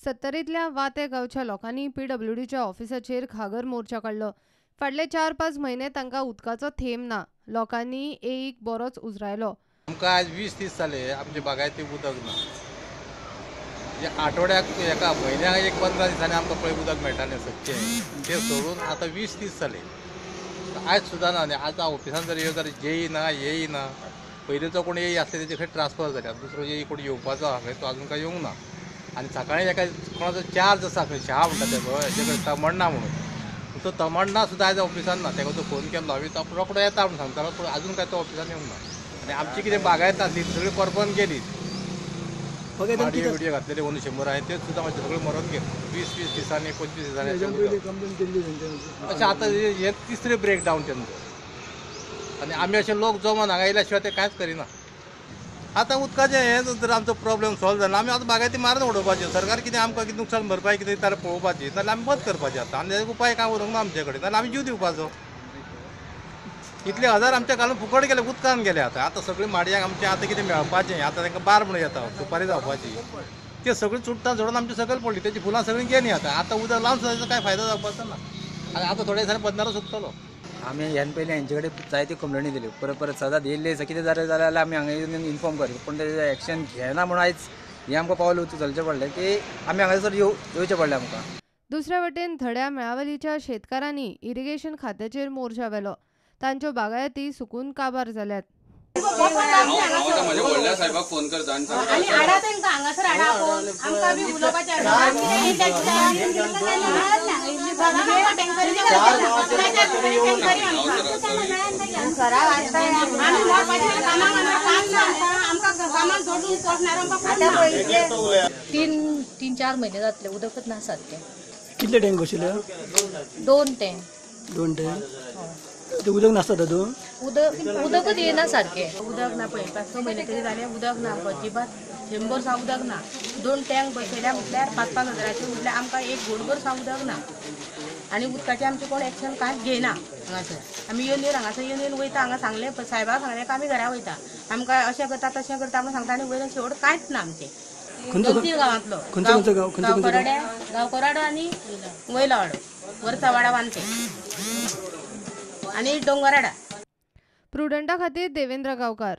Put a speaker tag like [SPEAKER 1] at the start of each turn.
[SPEAKER 1] सत्तरीतल्या वाते गांवच्या लोकांनी PWDच्या ऑफिसाचेर खागर मोर्चा काढलो। फाटले 4-5 म्हयने तांकां उदकाचो थेंब ना। लोकांनी एक बरोच उजरायलो।
[SPEAKER 2] आमकां आज 20-30 जाले आमचे बागायती उदक ना। आठवड्याक एका म्हयन्याक एक 15 दिसांनी आमकां पळय उदक मेळटालें सदचें तें सोडून आतां 20-30 जाले आयज सुद्दां ना। आनी आज ऑफिसान जर येयो जाल्यार जेई ना येई ना। पयलींचो कोण येई आसले तेजे खंय ट्रान्सफर जाल्यार दुसरो येई कोण येवपाचो आहा खंय तो आजून काय येवंक ना। आनी सकाळीं एका कोणाचो चार्ज आसा खंय शहा म्हणटा तेजो हेजे कडेन तमण्णा म्हणून तो तमण्णा सुद्दां आयज ऑफिसान ना। ताका तो फोन केल्लो हांवें तो रोखडो येता म्हणून सांगतालो पूण आजून काय तो ऑफिसान येवंक ना। आनी आमची कितें बागायत आसली सगळी परपन गेली। गाडयो बिडयो घातलेले 100 हांवें तेच सुद्दां मातशें सगळें मरोन गेले। 20-20 दिसांनी 25 दिसांनी अशें आतां हे तिसरे ब्रेक डावन तेंचो। आनी आमी अशे लोक जमोन हांगा येयल्या शिवाय ते कांयच करिना। आतां उदकाचें हें जर आमचो प्रॉब्लेम सॉल्व जालो आमी आतां बागायती मारून उडोवपाचें। सरकार कितें आमकां कितें नुकसान भरपाय कितें दिता पळोवपाची नाजाल्यार आमी बंद करपाचें आतां। आनी हेजो उपाय कांय उरूंक ना आमचे कडेन नाजाल्यार आमी जीव दिवपाचो। इतले हजार आमचे घालून फुकट गेले उदकान गेले। आतां सगळीं माडयाक आमचें आतां कितें मेळपाचें आतां तांकां बार म्हणून येता सुपारी जावपाची तें सगळीं चुट्टां झडोवन आमची सकयल पडली तेजी फुलां सगळीं गेलीं। आतां उदक लावन सुद्दां कांय फायदो जावपाचो ना। आनी आतां थोड्या दिसांनी बंदरो सुकतलो।
[SPEAKER 3] आमी ह्या पयलीं हेंचे कडेन जायत्यो कंप्लेनी दिल्यो परत परत सदांच येयल्ले कितें जालें जाल्यार आमी हांगा येवन इन्फॉर्म करता पूण तेजें एक्शन घेना म्हणून आयज हें आमकां पावल उचलचें पडलें की आमी हांगासर येवचें पडलें आमकां।
[SPEAKER 1] दुसरे वटेन थड्या मेळावलीच्या शेतकारांनी इरिगेशन खात्याचेर मोर्चा व्हेलो। तांच्यो बागायती सुकून काबार जाल्यात।
[SPEAKER 4] माझ्या व्हडल्या साहेबाक फोन करता आनी हाडा तांकां हांगासर हाडा कोण आमकां बी उलोवपाचें
[SPEAKER 5] तीन चार महिने जातले उदकच ना सारकें।
[SPEAKER 6] कितले टँक बसयले?
[SPEAKER 5] 2 टँक।
[SPEAKER 6] 2 टँक ते उदक नासता तातूंत?
[SPEAKER 5] उदकच येना सारकें।
[SPEAKER 7] उदक ना पळय 5-6 म्हयने तरी जाले उदक ना अजिबात थेंबर सा उदक ना। 2 टँक बसयल्या म्हटल्यार 5-5 हजाराचे म्हटल्यार आमकां एक घोटभर सा उदक ना। आनी उदकाचें आमचें कोण एक्शन कांयच घेयना हांगासर। आमी येवन हांगासर येवन वयता हांगा सांगलें सायबाक सांगलें की आमी घरा वयता आमकां अशें करता तशें करता म्हणून सांगता आनी वयल्यान शेवट कांयच ना आमचें। 2-3 गांवांतलो गांव कोराडो आनी वयलो वाडो वरचा वाडा वानते आनी डोंगराडा।
[SPEAKER 1] प्रुडंटा खातीर देवेंद्र गांवकार।